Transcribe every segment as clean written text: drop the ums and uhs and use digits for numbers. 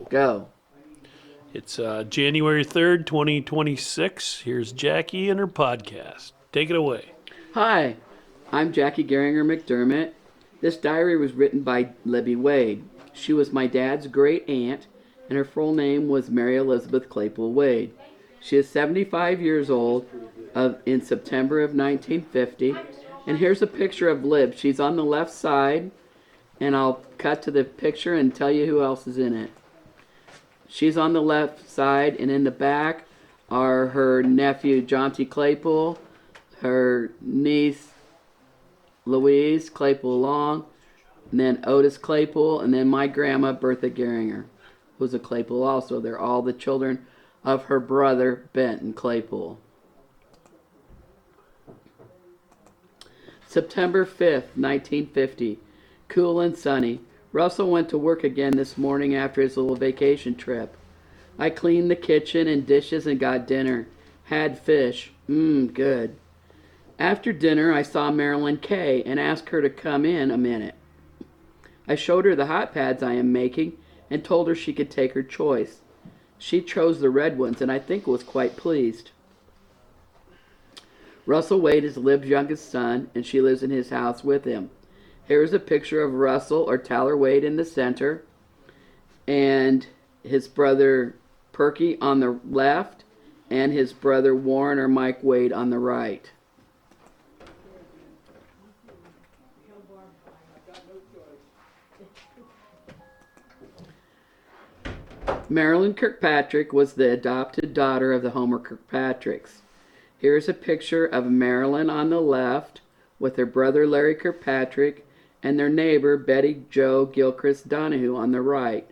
Go. It's January 3rd, 2026. Here's Jackie and her podcast. Take it away. Hi, I'm Jackie Geringer McDermott. This diary was written by Lib Wade. She was my dad's great aunt, and her full name was Mary Elizabeth Claypool Wade. She is 75 years old in September of 1950. And here's a picture of Lib. She's on the left side, and I'll cut to the picture and tell you who else is in it. She's on the left side, and in the back are her nephew, John T. Claypool, her niece, Louise Claypool Long, and then Otis Claypool, and then my grandma, Bertha Geringer, who's a Claypool also. They're all the children of her brother, Benton Claypool. September 5th, 1950. Cool and sunny. Russell went to work again this morning after his little vacation trip. I cleaned the kitchen and dishes and got dinner. Had fish. Good. After dinner, I saw Marilyn Kay and asked her to come in a minute. I showed her the hot pads I am making and told her she could take her choice. She chose the red ones and I think was quite pleased. Russell Wade is Lib's youngest son, and she lives in his house with him. Here's a picture of Russell or Tyler Wade in the center, and his brother Perky on the left, and his brother Warren or Mike Wade on the right. Marilyn Kirkpatrick was the adopted daughter of the Homer Kirkpatricks. Here's a picture of Marilyn on the left with her brother Larry Kirkpatrick and their neighbor Betty Jo Gilchrist Donahue on the right.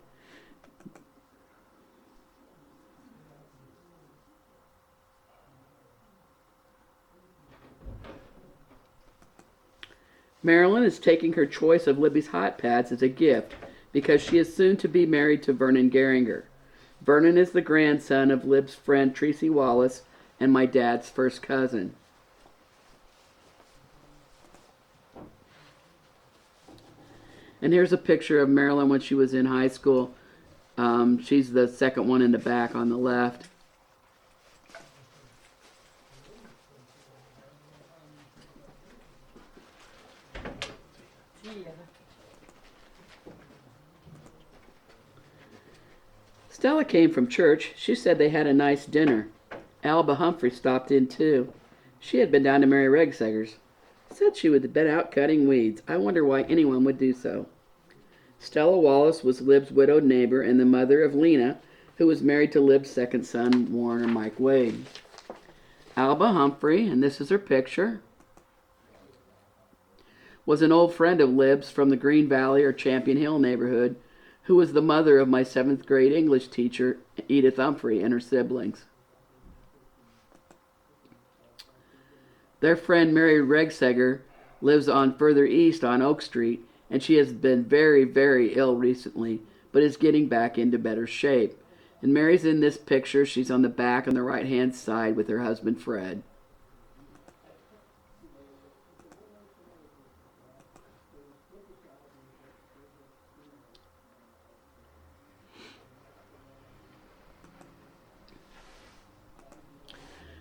Marilyn is taking her choice of Libby's hot pads as a gift because she is soon to be married to Vernon Geringer. Vernon is the grandson of Lib's friend Tracy Wallace and my dad's first cousin. And here's a picture of Marilyn when she was in high school. She's the second one in the back on the left. Stella came from church. She said they had a nice dinner. Alba Humphrey stopped in too. She had been down to Mary Regseger's. Said she would have been out cutting weeds. I wonder why anyone would do so. Stella Wallace was Lib's widowed neighbor and the mother of Lena, who was married to Lib's second son, Warren or Mike Wade. Alba Humphrey, and this is her picture, was an old friend of Lib's from the Green Valley or Champion Hill neighborhood, who was the mother of my 7th grade English teacher, Edith Humphrey, and her siblings. Their friend Mary Regseger lives on further east on Oak Street, and she has been very, very ill recently, but is getting back into better shape. And Mary's in this picture. She's on the back on the right-hand side with her husband Fred.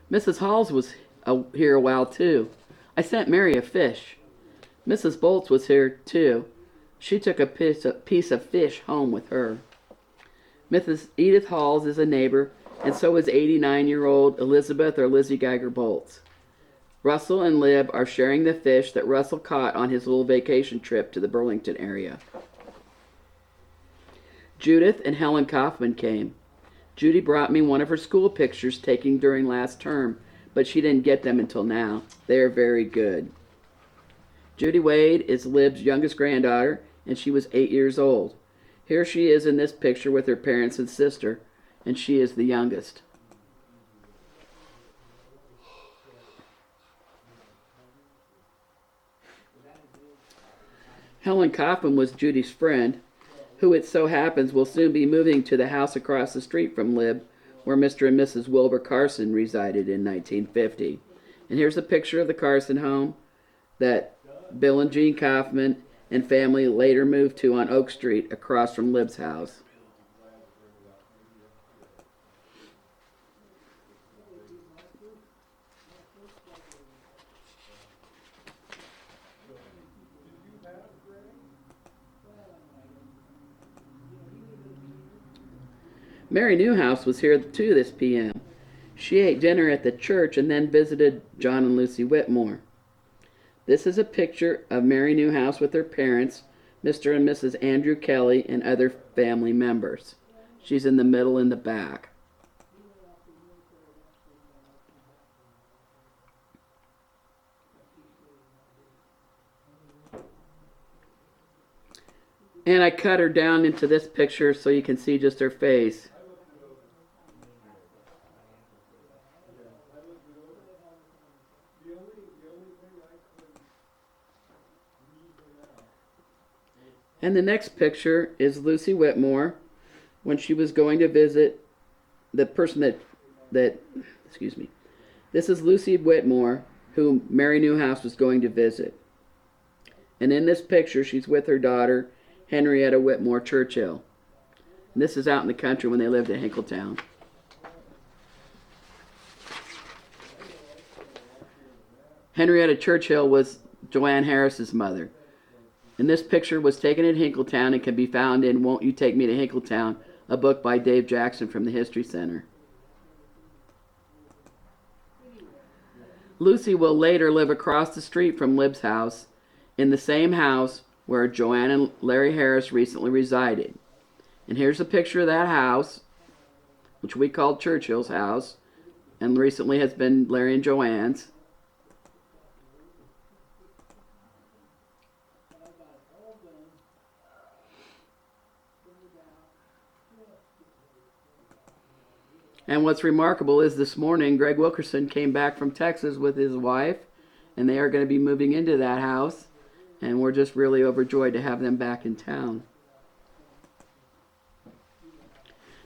Mrs. Halls was here a while too. I sent Mary a fish. Mrs. Bolts was here too. She took a piece of fish home with her. Mrs. Edith Halls is a neighbor, and so is 89-year-old Elizabeth or Lizzie Geiger Bolts. Russell and Lib are sharing the fish that Russell caught on his little vacation trip to the Burlington area. Judith and Helen Kaufman came. Judy brought me one of her school pictures taken during last term, but she didn't get them until now. They are very good. Judy Wade is Lib's youngest granddaughter, and she was 8 years old. Here she is in this picture with her parents and sister, and she is the youngest. Helen Kaufman was Judy's friend, who it so happens will soon be moving to the house across the street from Lib, where Mr. and Mrs. Wilbur Carson resided in 1950. And here's a picture of the Carson home that Bill and Jean Kaufman and family later moved to on Oak Street across from Lib's house. Mary Newhouse was here too this p.m. She ate dinner at the church and then visited John and Lucy Whitmore. This is a picture of Mary Newhouse with her parents, Mr. and Mrs. Andrew Kelly, and other family members. She's in the middle in the back. And I cut her down into this picture so you can see just her face. And the next picture is Lucy Whitmore when she was going to visit the person excuse me. This is Lucy Whitmore, who Mary Newhouse was going to visit. And in this picture, she's with her daughter, Henrietta Whitmore Churchill. And this is out in the country when they lived at Hinkletown. Henrietta Churchill was Joanne Harris's mother. And this picture was taken at Hinkletown and can be found in Won't You Take Me to Hinkletown, a book by Dave Jackson from the History Center. Lucy will later live across the street from Lib's house, in the same house where Joanne and Larry Harris recently resided. And here's a picture of that house, which we called Churchill's house, and recently has been Larry and Joanne's. And what's remarkable is this morning, Greg Wilkerson came back from Texas with his wife, and they are going to be moving into that house, and we're just really overjoyed to have them back in town.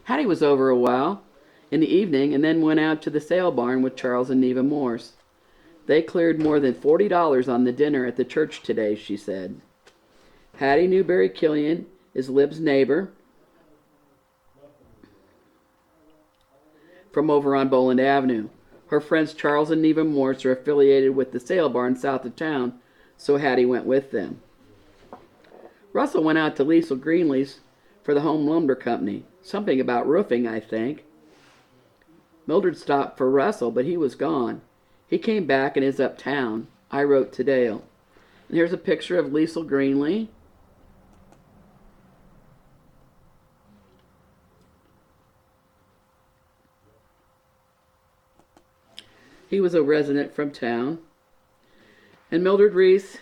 Hattie was over a while in the evening and then went out to the sale barn with Charles and Neva Morse. They cleared more than $40 on the dinner at the church today, she said. Hattie Newberry Killian is Lib's neighbor from over on Boland Avenue. Her friends Charles and Neva Morse are affiliated with the sale barn south of town, so Hattie went with them. Russell went out to Liesl Greenlee's for the home lumber company. Something about roofing, I think. Mildred stopped for Russell, but he was gone. He came back and is uptown. I wrote to Dale. And here's a picture of Liesl Greenlee. He was a resident from town. And Mildred Reese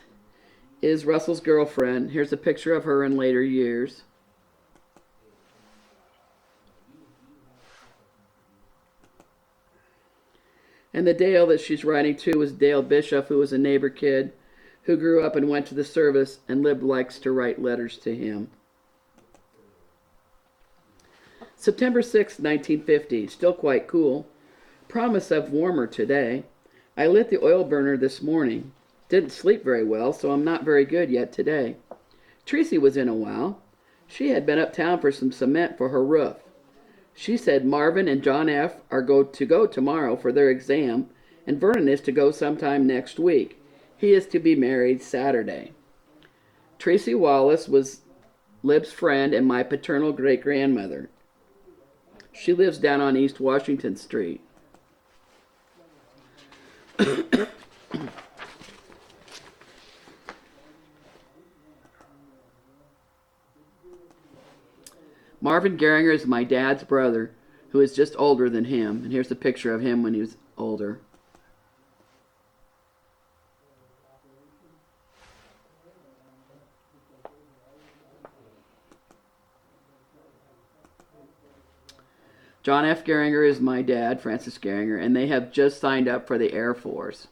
is Russell's girlfriend. Here's a picture of her in later years. And the Dale that she's writing to is Dale Bishop, who was a neighbor kid who grew up and went to the service, and Lib likes to write letters to him. September 6, 1950, still quite cool. Promise of warmer today. I lit the oil burner this morning. Didn't sleep very well, so I'm not very good yet today. Tracy was in a while. She had been uptown for some cement for her roof. She said Marvin and John F. are to go tomorrow for their exam, and Vernon is to go sometime next week. He is to be married Saturday. Tracy Wallace was Lib's friend and my paternal great-grandmother. She lives down on East Washington Street. Marvin Geringer is my dad's brother, who is just older than him. And here's a picture of him when he was older. John F. Geringer is my dad, Francis Geringer, and they have just signed up for the Air Force.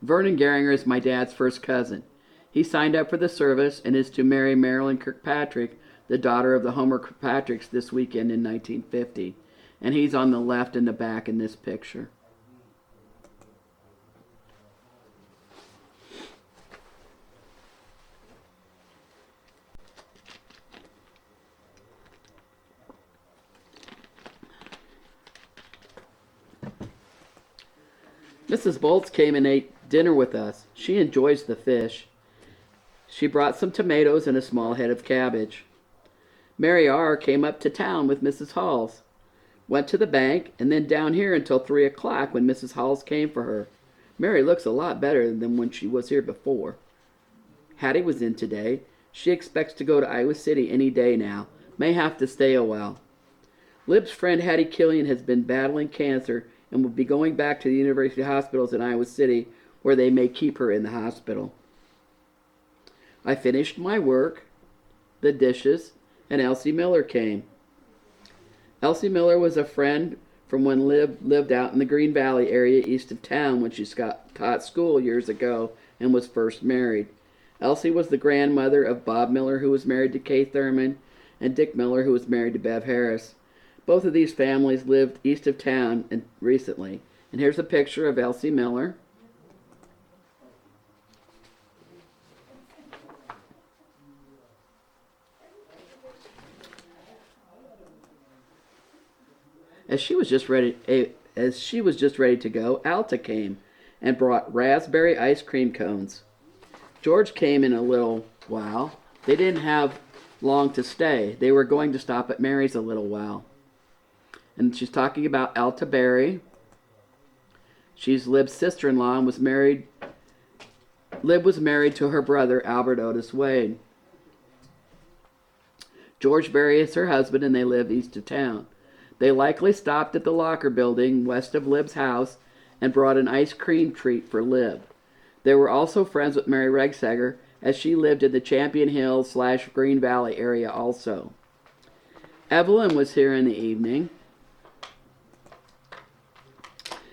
Vernon Geringer is my dad's first cousin. He signed up for the service and is to marry Marilyn Kirkpatrick, the daughter of the Homer Kirkpatricks, this weekend in 1950. And he's on the left in the back in this picture. Mrs. Bolts came and ate dinner with us. She enjoys the fish. She brought some tomatoes and a small head of cabbage. Mary R. came up to town with Mrs. Halls. Went to the bank and then down here until 3 o'clock when Mrs. Halls came for her. Mary looks a lot better than when she was here before. Hattie was in today. She expects to go to Iowa City any day now. May have to stay a while. Lib's friend Hattie Killian has been battling cancer and will be going back to the University Hospitals in Iowa City where they may keep her in the hospital. I finished my work, the dishes, and Elsie Miller came. Elsie Miller was a friend from when Lib lived out in the Green Valley area east of town when she taught school years ago and was first married. Elsie was the grandmother of Bob Miller, who was married to Kay Thurman, and Dick Miller, who was married to Bev Harris. Both of these families lived east of town recently. And here's a picture of Elsie Miller. As she was just ready to go, Alta came and brought raspberry ice cream cones. George came in a little while. They didn't have long to stay. They were going to stop at Mary's a little while. And she's talking about Alta Berry. She's Lib's sister-in-law and was married. Lib was married to her brother, Albert Otis Wade. George Berry is her husband, and they live east of town. They likely stopped at the Locker building west of Lib's house and brought an ice cream treat for Lib. They were also friends with Mary Regsager, as she lived in the Champion Hills / Green Valley area also. Evelyn was here in the evening.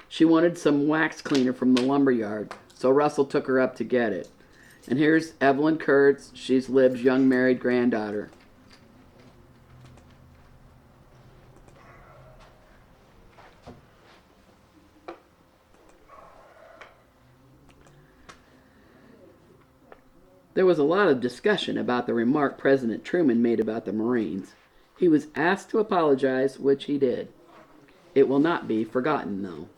She wanted some wax cleaner from the lumber yard, so Russell took her up to get it. And here's Evelyn Kurtz. She's Lib's young married granddaughter. There was a lot of discussion about the remark President Truman made about the Marines. He was asked to apologize, which he did. It will not be forgotten, though.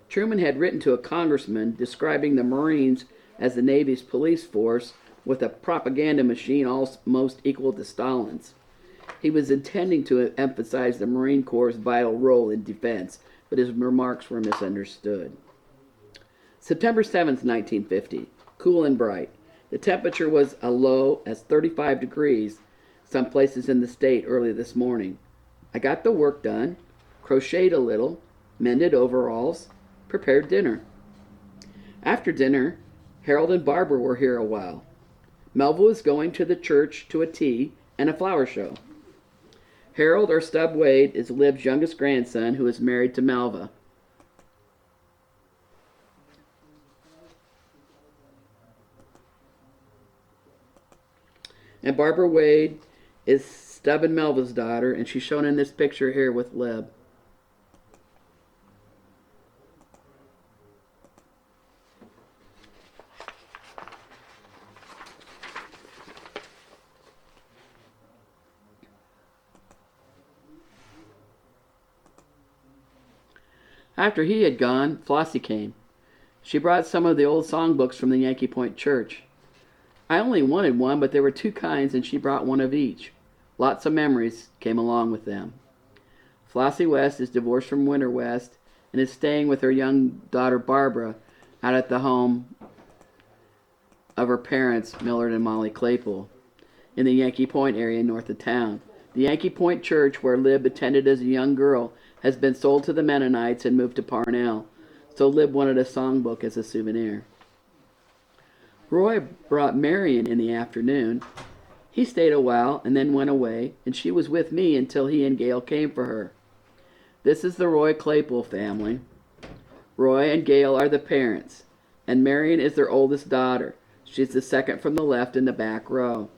Truman had written to a congressman describing the Marines as the Navy's police force with a propaganda machine almost equal to Stalin's. He was intending to emphasize the Marine Corps' vital role in defense, but his remarks were misunderstood. September 7th, 1950. Cool and bright. The temperature was as low as 35 degrees some places in the state early this morning. I got the work done, crocheted a little, mended overalls, prepared dinner. After dinner, Harold and Barbara were here a while. Melva was going to the church to a tea and a flower show. Harold, or Stub Wade, is Lib's youngest grandson who is married to Melva. And Barbara Wade is Stub and Melva's daughter, and she's shown in this picture here with Lib. After he had gone, Flossie came. She brought some of the old songbooks from the Yankee Point Church. I only wanted one, but there were two kinds, and she brought one of each. Lots of memories came along with them. Flossie West is divorced from Winter West and is staying with her young daughter Barbara out at the home of her parents, Millard and Molly Claypool, in the Yankee Point area north of town. The Yankee Point Church, where Lib attended as a young girl, has been sold to the Mennonites and moved to Parnell, so Lib wanted a songbook as a souvenir. Roy brought Marion in the afternoon. He stayed a while and then went away, and she was with me until he and Gail came for her. This is the Roy Claypool family. Roy and Gail are the parents, and Marion is their oldest daughter. She's the second from the left in the back row.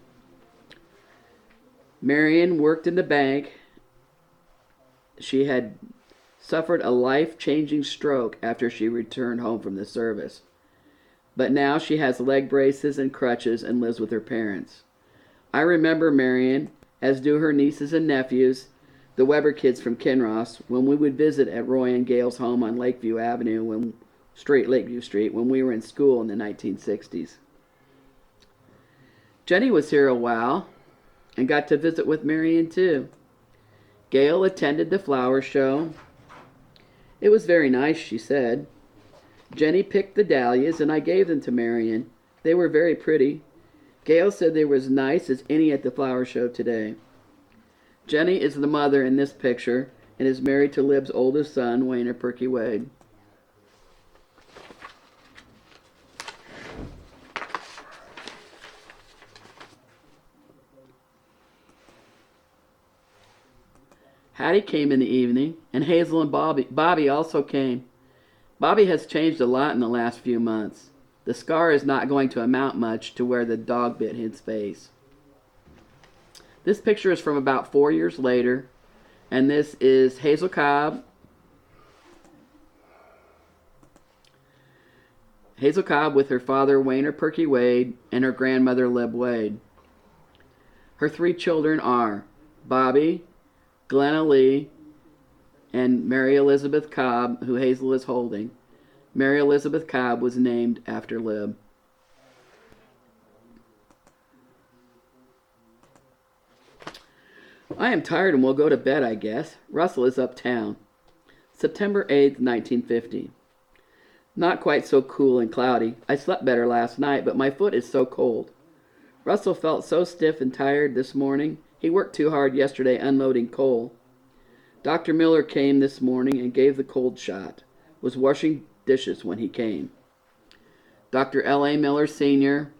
Marion worked in the bank. She had suffered a life-changing stroke after she returned home from the service. But now she has leg braces and crutches and lives with her parents. I remember Marion, as do her nieces and nephews, the Weber kids from Kinross, when we would visit at Roy and Gail's home on Lakeview Avenue when Street, Lakeview Street, when we were in school in the 1960s. Jenny was here a while and got to visit with Marion too. Gail attended the flower show. It was very nice, she said. Jenny picked the dahlias and I gave them to Marion. They were very pretty. Gail said they were as nice as any at the flower show today. Jenny is the mother in this picture and is married to Lib's oldest son, Wayner Perky Wade. Hattie came in the evening, and Hazel and Bobby also came. Bobby has changed a lot in the last few months. The scar is not going to amount much to where the dog bit his face. This picture is from about 4 years later, and this is Hazel Cobb. Hazel Cobb with her father, Wayner Perky Wade, and her grandmother, Lib Wade. Her 3 children are Bobby, Glenna Lee, and Mary Elizabeth Cobb, who Hazel is holding. Mary Elizabeth Cobb was named after Lib. I am tired and will go to bed, I guess. Russell is uptown. September 8th, 1950. Not quite so cool and cloudy. I slept better last night, but my foot is so cold. Russell felt so stiff and tired this morning. He worked too hard yesterday unloading coal. Dr. Miller came this morning and gave the cold shot. Was washing dishes when he came. Dr. L.A. Miller Sr.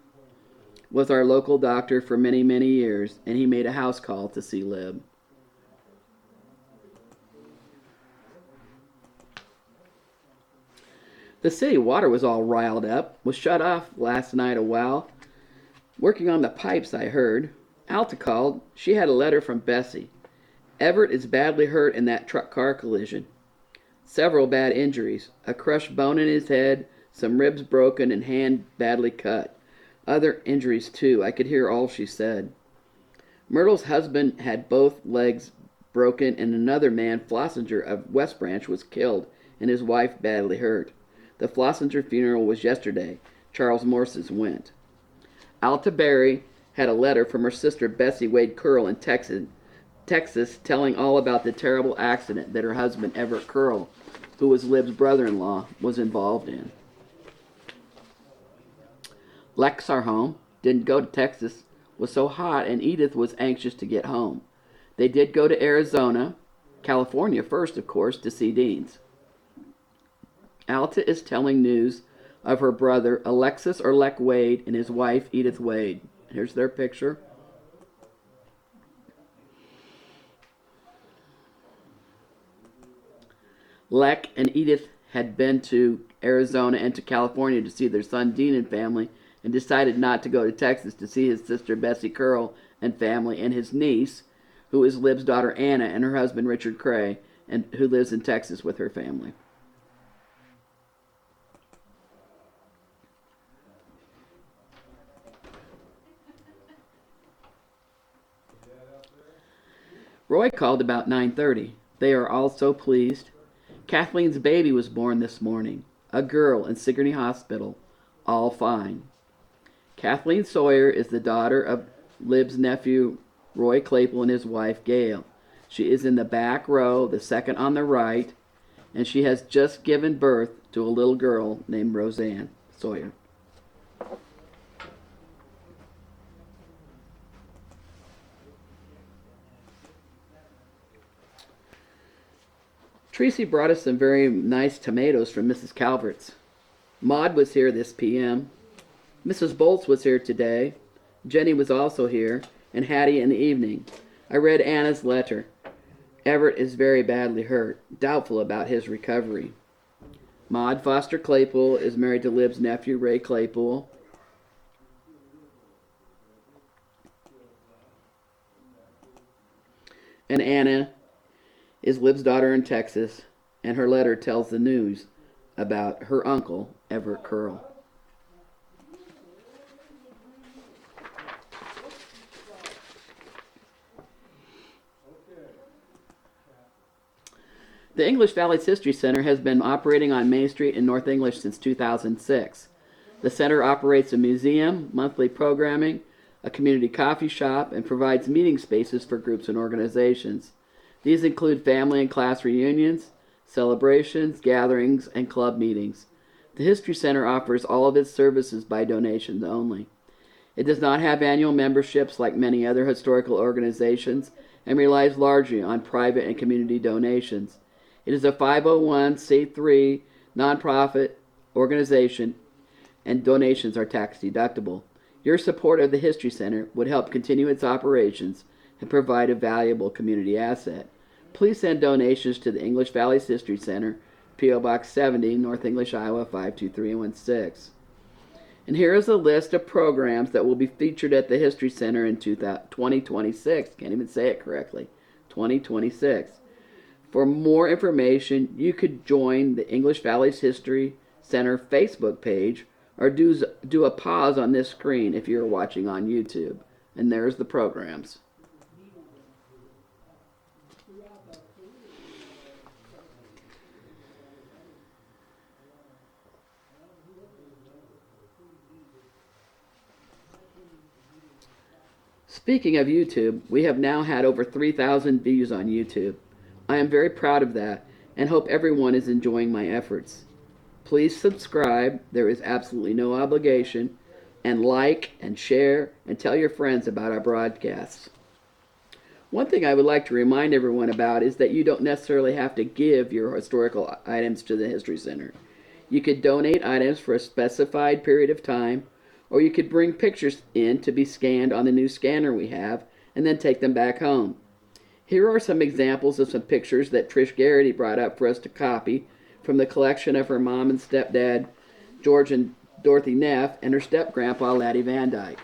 was our local doctor for many, many years, and he made a house call to see Lib. The city water was all riled up, was shut off last night a while. Working on the pipes, I heard. Alta called. She had a letter from Bessie. Everett is badly hurt in that truck car collision. Several bad injuries. A crushed bone in his head, some ribs broken, and hand badly cut. Other injuries, too. I could hear all she said. Myrtle's husband had both legs broken, and another man, Flossinger of West Branch, was killed, and his wife badly hurt. The Flossinger funeral was yesterday. Charles Morse's went. Alta Berry had a letter from her sister Bessie Wade Curl in Texas, telling all about the terrible accident that her husband Everett Curl, who was Lib's brother-in-law, was involved in. Lex, our home, didn't go to Texas, was so hot, and Edith was anxious to get home. They did go to Arizona, California first, of course, to see Deans. Alta is telling news of her brother Alexis or Lec Wade and his wife Edith Wade. Here's their picture. Lec and Edith had been to Arizona and to California to see their son Dean and family, and decided not to go to Texas to see his sister Bessie Curl and family, and his niece, who is Lib's daughter Anna, and her husband Richard Cray, and who lives in Texas with her family. Roy called about 9:30. They are all so pleased. Kathleen's baby was born this morning, a girl in Sigourney Hospital, all fine. Kathleen Sawyer is the daughter of Lib's nephew, Roy Claypool, and his wife, Gail. She is in the back row, the second on the right, and she has just given birth to a little girl named Roseanne Sawyer. Tracy brought us some very nice tomatoes from Mrs. Calvert's. Maud was here this p.m. Mrs. Bolts was here today. Jenny was also here, and Hattie in the evening. I read Anna's letter. Everett is very badly hurt, doubtful about his recovery. Maud Foster Claypool is married to Lib's nephew, Ray Claypool. And Anna is Lib's daughter in Texas, and her letter tells the news about her uncle, Everett Curl. The English Valley's History Center has been operating on Main Street in North English since 2006. The center operates a museum, monthly programming, a community coffee shop, and provides meeting spaces for groups and organizations. These include family and class reunions, celebrations, gatherings, and club meetings. The History Center offers all of its services by donations only. It does not have annual memberships like many other historical organizations and relies largely on private and community donations. It is a 501c3 nonprofit organization and donations are tax deductible. Your support of the History Center would help continue its operations and provide a valuable community asset. Please send donations to the English Valley's History Center, P.O. Box 70, North English, Iowa 52316. And here is a list of programs that will be featured at the History Center in 2026. Can't even say it correctly. 2026. For more information, you could join the English Valley's History Center Facebook page or do a pause on this screen if you're watching on YouTube. And there's the programs. Speaking of YouTube, we have now had over 3,000 views on YouTube. I am very proud of that and hope everyone is enjoying my efforts. Please subscribe, there is absolutely no obligation, and like and share and tell your friends about our broadcasts. One thing I would like to remind everyone about is that you don't necessarily have to give your historical items to the History Center. You could donate items for a specified period of time, or you could bring pictures in to be scanned on the new scanner we have and then take them back home. Here are some examples of some pictures that Trish Garrity brought up for us to copy from the collection of her mom and stepdad, George and Dorothy Neff, and her step-grandpa, Laddie Van Dyke.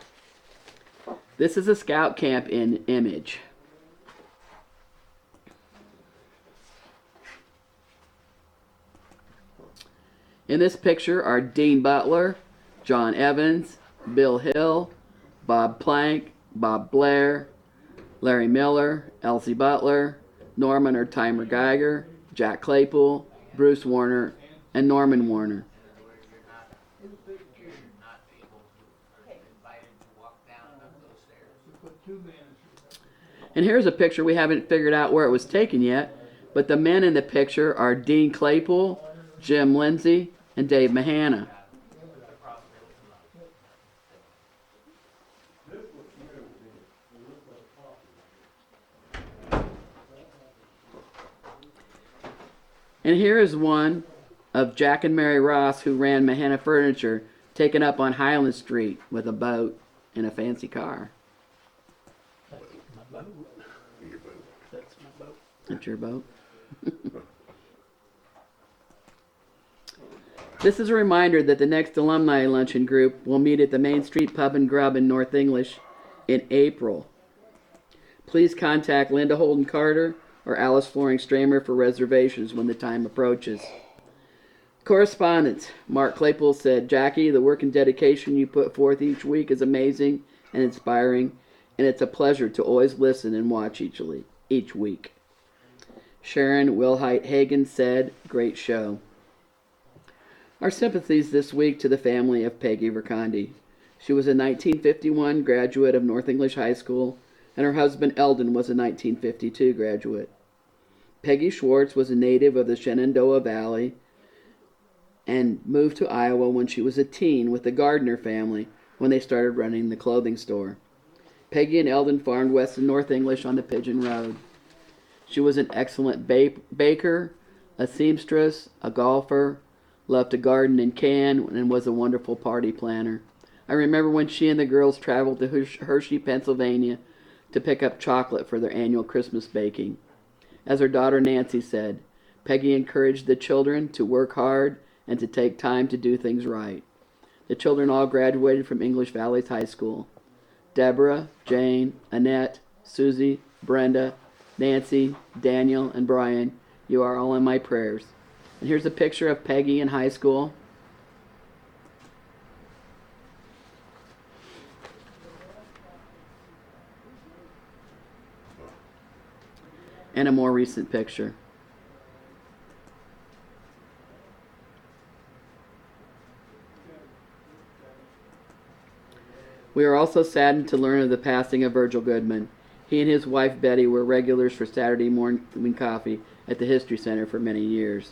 This is a scout camp image. In this picture are Dean Butler, John Evans, Bill Hill, Bob Plank, Bob Blair, Larry Miller, Elsie Butler, Norman or Timer Geiger, Jack Claypool, Bruce Warner, and Norman Warner. And here's a picture we haven't figured out where it was taken yet, but the men in the picture are Dean Claypool, Jim Lindsay, and Dave Mahana. And here is one of Jack and Mary Ross, who ran Mahana Furniture, taken up on Highland Street with a boat and a fancy car. That's my boat. Your boat. That's my boat. That's your boat? This is a reminder that the next alumni luncheon group will meet at the Main Street Pub and Grub in North English in April. Please contact Linda Holden Carter or Alice Flooring Stramer for reservations when the time approaches. Correspondence. Mark Claypool said, "Jackie, the work and dedication you put forth each week is amazing and inspiring, and it's a pleasure to always listen and watch each week." Sharon Wilhite Hagen said, "Great show." Our sympathies this week to the family of Peggy Vercondi. She was a 1951 graduate of North English High School, and her husband Eldon was a 1952 graduate. Peggy Schwartz was a native of the Shenandoah Valley and moved to Iowa when she was a teen with the Gardner family when they started running the clothing store. Peggy and Eldon farmed west of North English on the Pigeon Road. She was an excellent baker, a seamstress, a golfer, loved to garden and can, and was a wonderful party planner. I remember when she and the girls traveled to Hershey, Pennsylvania to pick up chocolate for their annual Christmas baking. As her daughter Nancy said, Peggy encouraged the children to work hard and to take time to do things right. The children all graduated from English Valley's High School. Deborah, Jane, Annette, Susie, Brenda, Nancy, Daniel, and Brian, you are all in my prayers. And here's a picture of Peggy in high school. And a more recent picture. We are also saddened to learn of the passing of Virgil Goodman. He and his wife Betty were regulars for Saturday morning coffee at the History Center for many years.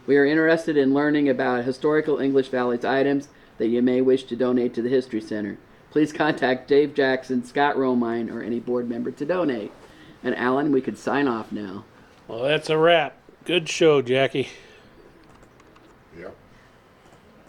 We are interested in learning about historical English Valley's items that you may wish to donate to the History Center. Please contact Dave Jackson, Scott Romine, or any board member to donate. And Alan, we could sign off now. Well, that's a wrap. Good show, Jackie.